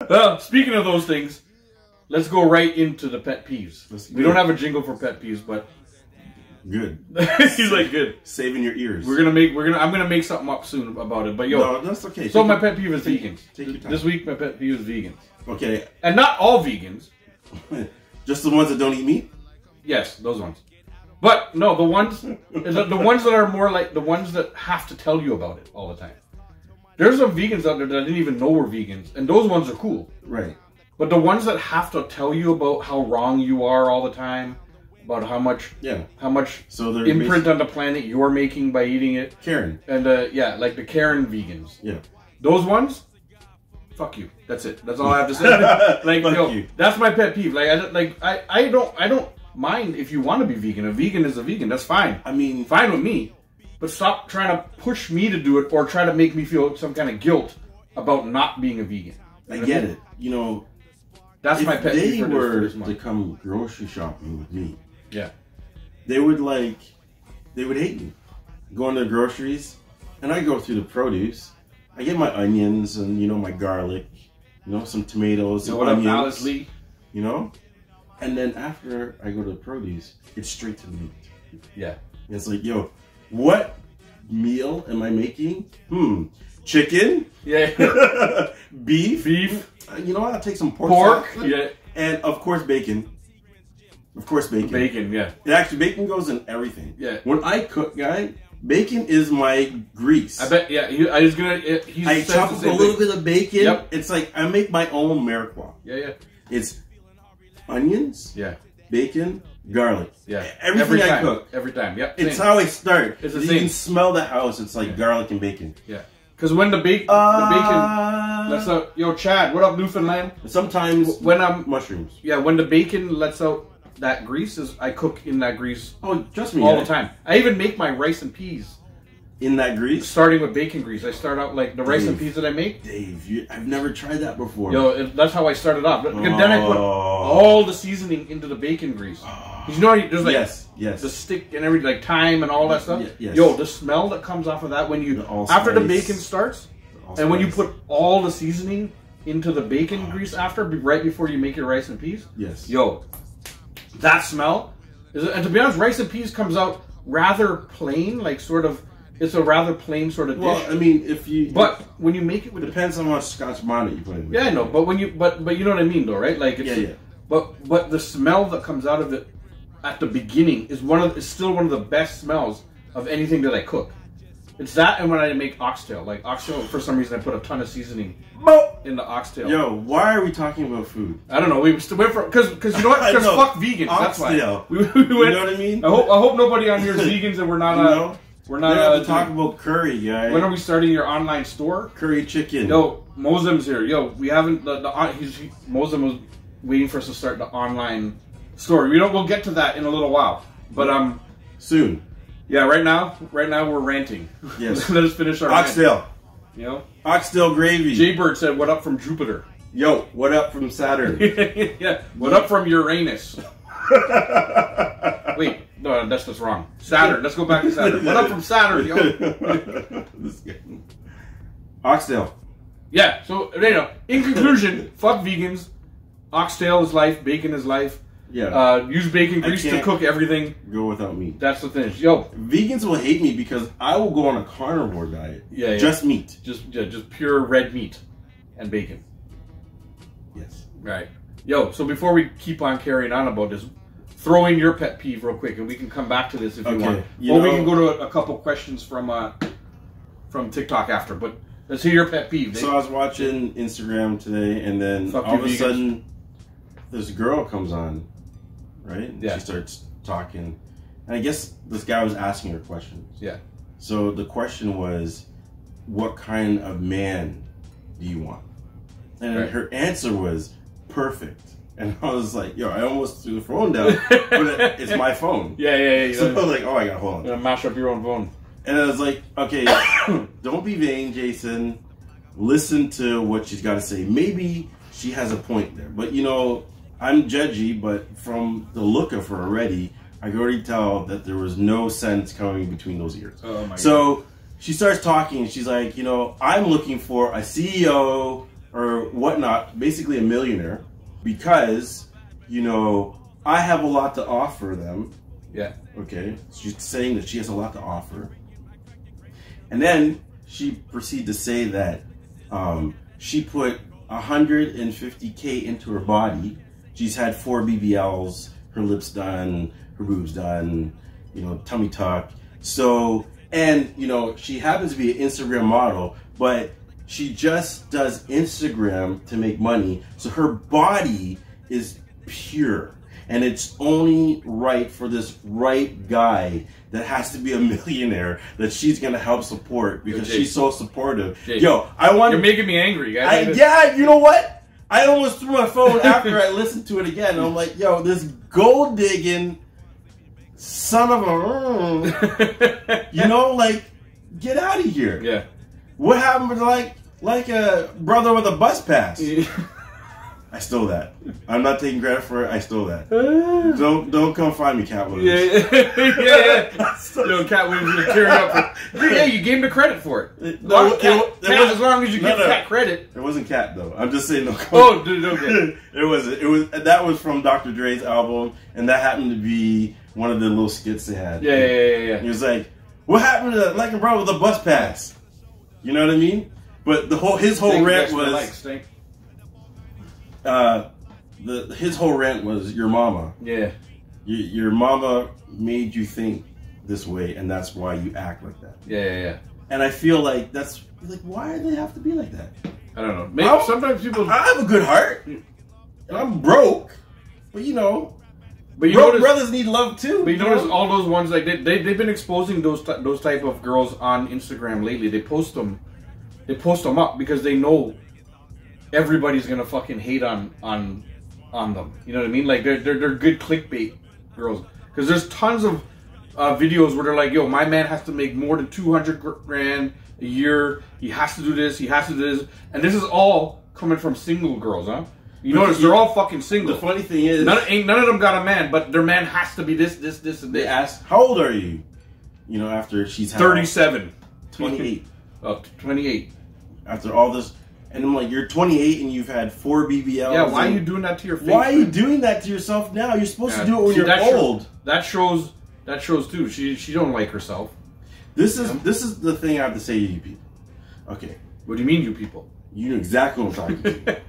Well, speaking of those things, let's go right into the pet peeves. We don't have a jingle for pet peeves, but good. He's like, good. Saving your ears. I'm gonna make something up soon about it. But yo, no, that's okay. So my pet peeve is vegans. Take your time. This week, my pet peeve is vegans. Okay. And not all vegans. Just the ones that don't eat meat? Yes, those ones. But no, the ones that are more like the ones that have to tell you about it all the time. There's some vegans out there that I didn't even know were vegans, and those ones are cool. Right. But the ones that have to tell you about how wrong you are all the time, about how much imprint on the planet you're making by eating it. Karen. And like the Karen vegans. Yeah. Those ones, fuck you. That's it. That's all I have to say. Like, fuck you. That's my pet peeve. Like I don't mind if you want to be vegan. A vegan is a vegan. That's fine. I mean, fine with me. But stop trying to push me to do it or try to make me feel some kind of guilt about not being a vegan. I get it. You know, that's my pet peeve. If they were to come grocery shopping with me, yeah, they would hate me. Going to the groceries, and I go through the produce. I get my onions and my garlic, some tomatoes, some onions. Alice Lee? And then after I go to the produce, it's straight to the meat. Yeah. And it's like, yo, what meal am I making? Chicken? Yeah. Beef? You know what? I'll take some pork. Yeah. And of course bacon. Bacon, yeah. And actually, bacon goes in everything. Yeah. When I cook, bacon is my grease. I bet, yeah. I chop up a little bit of bacon. Yep. It's like I make my own mirepoix. Yeah. It's onions. Yeah. Bacon, garlic. Yeah. Everything I cook. Every time. Yep. It's how I start. It's the you same. can smell the house. It's like garlic and bacon. Yeah. Because when the bacon, lets out. Yo, Chad, what up, Newfoundland? Sometimes when I'm mushrooms. Yeah, when the bacon lets out that grease, I cook in that grease. Oh, trust me, all the time. I even make my rice and peas in that grease, starting with bacon grease. I start out like the rice and peas that I make. Dave, I've never tried that before. Yo, that's how I started off. Then I put all the seasoning into the bacon grease. You know, there's like yes, the stick and everything, like thyme and all that stuff. Yes. Yo, the smell that comes off of that when you after the bacon starts, and when you put all the seasoning into the bacon grease after, right before you make your rice and peas. Yes. Yo, that smell and to be honest, rice and peas comes out rather plain, like it's a rather plain sort of dish. Well, I mean, but when you make it with depends on how much Scotch bonnet you put in. Yeah, I know, but when you but you know what I mean, though, right? Like it's, But the smell that comes out of it at the beginning is still one of the best smells of anything that I cook. It's that, and when I make oxtail, like oxtail, for some reason I put a ton of seasoning in the oxtail. Yo, why are we talking about food? I don't know. We went for because you know what? Because fuck vegans. Oxtail. That's why. We went, you know what I mean? I hope nobody on here is vegans and we're not. We're not talking about curry, guys. When are we starting your online store? Curry chicken. Yo, Mozem's here. Yo, we haven't. Mozem was waiting for us to start the online store. We'll get to that in a little while, but soon. Yeah, right now we're ranting. Yes. Let us finish our oxtail. Rant. Oxtail gravy. Jaybird said, "What up from Jupiter?" Yo, what up from Saturn? Yeah, what up from Uranus? Wait, no, that's just wrong. Saturn. Let's go back to Saturn. What up from Saturn, yo? Oxtail. Yeah. So in conclusion, fuck vegans. Oxtail is life. Bacon is life. Yeah. Use bacon grease to cook everything. Go without meat. That's the thing. Yo, vegans will hate me because I will go on a carnivore diet. Yeah. Just meat. Just pure red meat and bacon. Yes. Right. Yo, so before we keep on carrying on about this, throw in your pet peeve real quick, and we can come back to this if you want. Or we can go to a couple questions from TikTok after. But let's hear your pet peeve. So I was watching Instagram today, and then all of a sudden, this girl comes on, right? Yeah. She starts talking, and I guess this guy was asking her questions. Yeah. So the question was, what kind of man do you want? And her answer was perfect. And I was like, yo, I almost threw the phone down, but it's my phone. Yeah. So I was like, oh, I got hold on. You're gonna mash up your own phone. And I was like, okay, don't be vain, Jason. Listen to what she's got to say. Maybe she has a point there. But, I'm judgy, but from the look of her already, I could already tell that there was no sense coming between those ears. Oh, my God. So she starts talking, and she's like, I'm looking for a CEO or whatnot, basically a millionaire, because, you know, I have a lot to offer them. Yeah. Okay. She's saying that she has a lot to offer. And then she proceeded to say that she put 150K into her body. She's had 4 BBLs, her lips done, her boobs done, you know, tummy tuck. So, and, you know, she happens to be an Instagram model, but she just does Instagram to make money. So her body is pure. And it's only right for this right guy that has to be a millionaire that she's gonna help support because she's so supportive. Yo, you're making me angry, guys. Yeah, you know what? I almost threw my phone after I listened to it again. And I'm like, yo, this gold digging son of a, you know, like, get out of here. Yeah. What happened to like a brother with a bus pass? I stole that. I'm not taking credit for it. I stole that. Don't come find me, Cat Williams. Yeah. Yo, Cat Williams gonna tear up. Yeah, you gave him the credit for it. As long as you give Cat credit. It wasn't Cat though. I'm just saying. No. Oh, dude, okay. It was. That was from Dr. Dre's album, and that happened to be one of the little skits they had. Yeah. He was like, "What happened to like a brother with a bus pass?" You know what I mean? But his whole rant was. His whole rant was your mama. Yeah. Your mama made you think this way, and that's why you act like that. Yeah. And I feel like that's like, why do they have to be like that? I don't know. Maybe sometimes people. I have a good heart, and I'm broke, but you know. But brothers need love too. But you notice all those ones like they've been exposing those type of girls on Instagram lately. They post them up because they know everybody's gonna fucking hate on them. You know what I mean? Like they're good clickbait girls because there's tons of videos where they're like, yo, my man has to make more than 200 grand a year. He has to do this. He has to do this, and this is all coming from single girls, huh? You notice they're all fucking single. The funny thing is, none of them got a man, but their man has to be this, and this. They ask, how old are you? You know, after she's had 37. 28. Oh, 28. After all this, and I'm like, you're 28 and you've had 4 BBLs. Yeah, why are you doing that to your face? Why are you doing that to yourself now? You're supposed to do it when you're old. That shows too. She don't like herself. This is the thing I have to say to you people. Okay. What do you mean, you people? You know exactly what I'm talking to.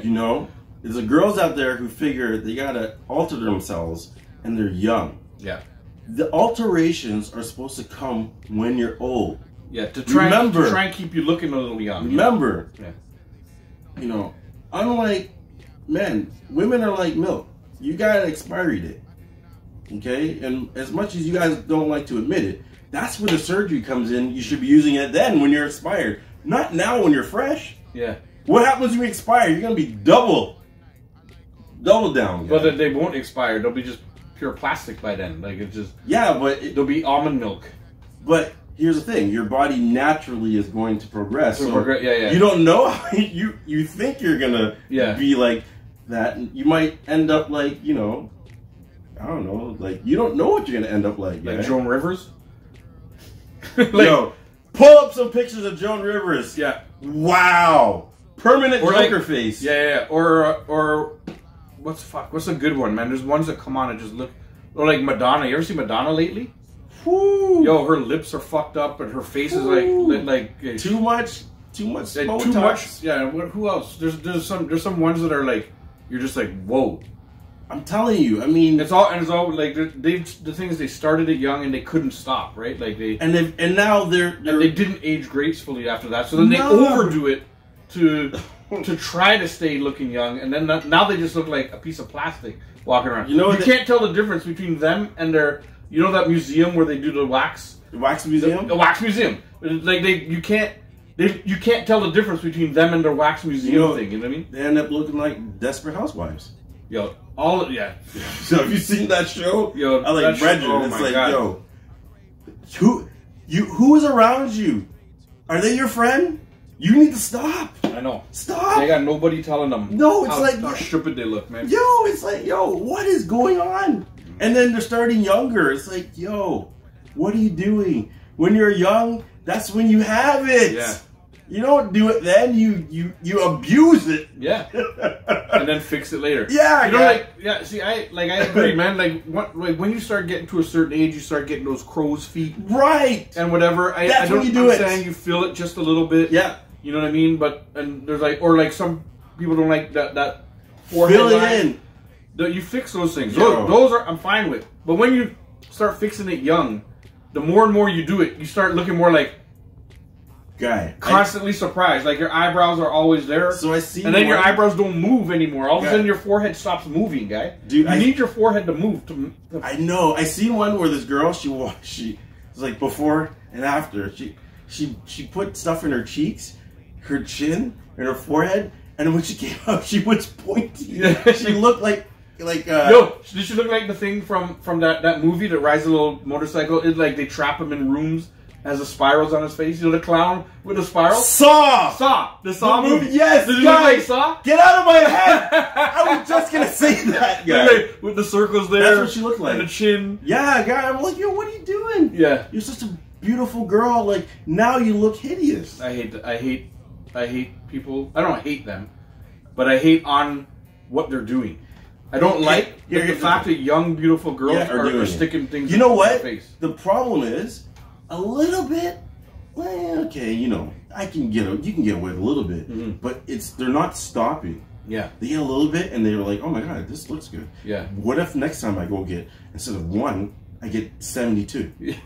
You know, there's the girls out there who figure they gotta alter themselves, and they're young. Yeah. The alterations are supposed to come when you're old. Yeah, to try and keep you looking a little young. Remember, yeah. You know, unlike men, women are like milk. You got an expiry date. Okay? And as much as you guys don't like to admit it, that's where the surgery comes in. You should be using it then when you're expired. Not now when you're fresh. Yeah. What happens when you expire? You're going to be double down. Guys. But they won't expire. They'll be just pure plastic by then. Like, it's just... Yeah, but... They'll be almond milk. But here's the thing. Your body naturally is going to progress. Yeah. You don't know how... You think you're going to be like that. You might end up like, you know... I don't know. Like, you don't know what you're going to end up like. Like Joan Rivers? Yo, pull up some pictures of Joan Rivers. Yeah. Wow. Permanent Joker face. Yeah. Or what's a good one, man? There's ones that come on and just look, or like Madonna. You ever see Madonna lately? Woo. Yo, her lips are fucked up and her face is like too much Botox. Too much. Yeah. Who else? There's some ones that are like, you're just like, whoa. I'm telling you. I mean, it's all like the thing is they started it young and they couldn't stop, right? Like now they didn't age gracefully after that. So then they overdo it to try to stay looking young, and then now they just look like a piece of plastic walking around. You can't tell the difference between them and their. You know that museum where they do the wax? The wax museum. The wax museum. Like you can't tell the difference between them and their wax museum thing. You know what I mean? They end up looking like Desperate Housewives. Yo, So have you seen that show? Yo, I like Brendan. Oh it's like, God. yo, who is around you? Are they your friend? You need to stop. I know. Stop. They got nobody telling them. No, it's like how stupid they look, man. Yo, it's like, yo, what is going on? And then they're starting younger. It's like, yo, what are you doing? When you're young, that's when you have it. Yeah. You don't do it then. You abuse it. Yeah. And then fix it later. Yeah. You know, like, see, I agree, man. Like when you start getting to a certain age, you start getting those crow's feet, right, and whatever. That's when you do it. Saying you feel it just a little bit. Yeah. You know what I mean? And there's like, or like some people don't like that forehead fill it line. in. You fix those things. Those are I'm fine with. But when you start fixing it young, the more and more you do it, you start looking more like guy. Constantly surprised. Like your eyebrows are always there. So I see. And then your eyebrows don't move anymore. All of a sudden guy. your forehead stops moving, guy. Dude, you need your forehead to move. I know. I seen one where this girl, she was like before and after. She put stuff in her cheeks, her chin, and her forehead, and when she came out, she was pointy. Yeah. She looked like yo, did she look like the thing from that movie that rides a little motorcycle? It's like they trap him in rooms, has the spirals on his face. You know the clown with the spiral? Saw! The Saw movie. Yes, did it look like Saw? Get out of my head! I was just gonna say that, guy. Like, with the circles there. That's what she looked like. And the chin. Yeah, guy. I'm like, yo, what are you doing? Yeah. You're such a beautiful girl. Like, now you look hideous. I hate people. I don't hate them, but I hate on what they're doing. I don't like the fact that young, beautiful girls are sticking things in their face. The problem is, a little bit, well, okay, you know, you can get away with a little bit, but they're not stopping. Yeah. They get a little bit and they're like, oh my God, this looks good. Yeah. What if next time I go get, instead of 1, I get 72? Yeah.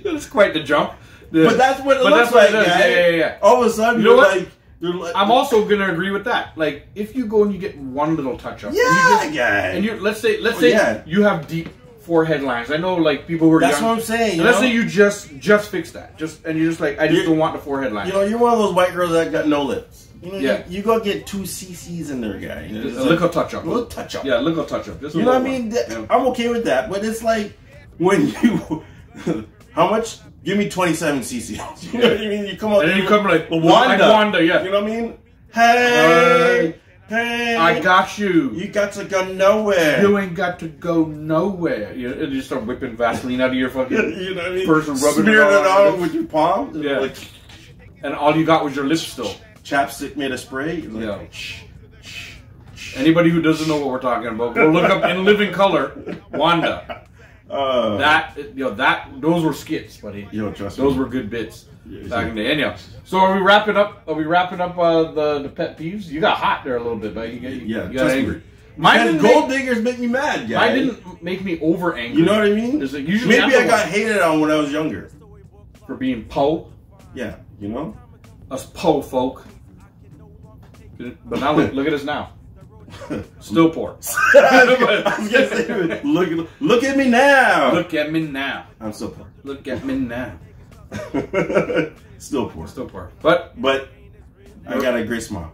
That's quite the jump. But that's what it looks like, yeah. All of a sudden, you know what? like, I'm also gonna agree with that. Like, if you go and you get one little touch up, and you let's say you have deep forehead lines. I know, like people who are that's young, what I'm saying. Let's say you just fix that, and you're just like, I just don't want the forehead lines. You know, you're one of those white girls that got no lips. You know, yeah. You go get 2 cc's in there, guy. You know, a little touch up. A little touch up. Yeah, a little touch up. Just you know what I mean? Yeah. I'm okay with that, but it's like when you, how much? Give me 27 cc's. You know what I mean? You come up and then you come like Wanda, yeah. You know what I mean? Hey, I got you. You got to go nowhere. You ain't got to go nowhere. You just start whipping Vaseline out of your fucking you know what I mean? person, rubbing Smearing it on with your palm. Yeah. Like, and all you got was your lips still. Chapstick made a spray. Like, yeah. Anybody who doesn't know what we're talking about, go look up In Living Color, Wanda. Those were skits, buddy. Yo, trust those me. were good bits back in the day. Anyhow, so are we wrapping up? The pet peeves? You got hot there a little bit, but you got angry. Mine gold diggers make me mad, guys. Mine didn't make me over angry. You know what I mean? Usually maybe I got hated on when I was younger for being po. Yeah, you know, us po folk. But now look at us now. Still poor. I was gonna say, look at me now. Look at me now. I'm still poor. Look at me now. Still poor. Still poor. But I got a great smile.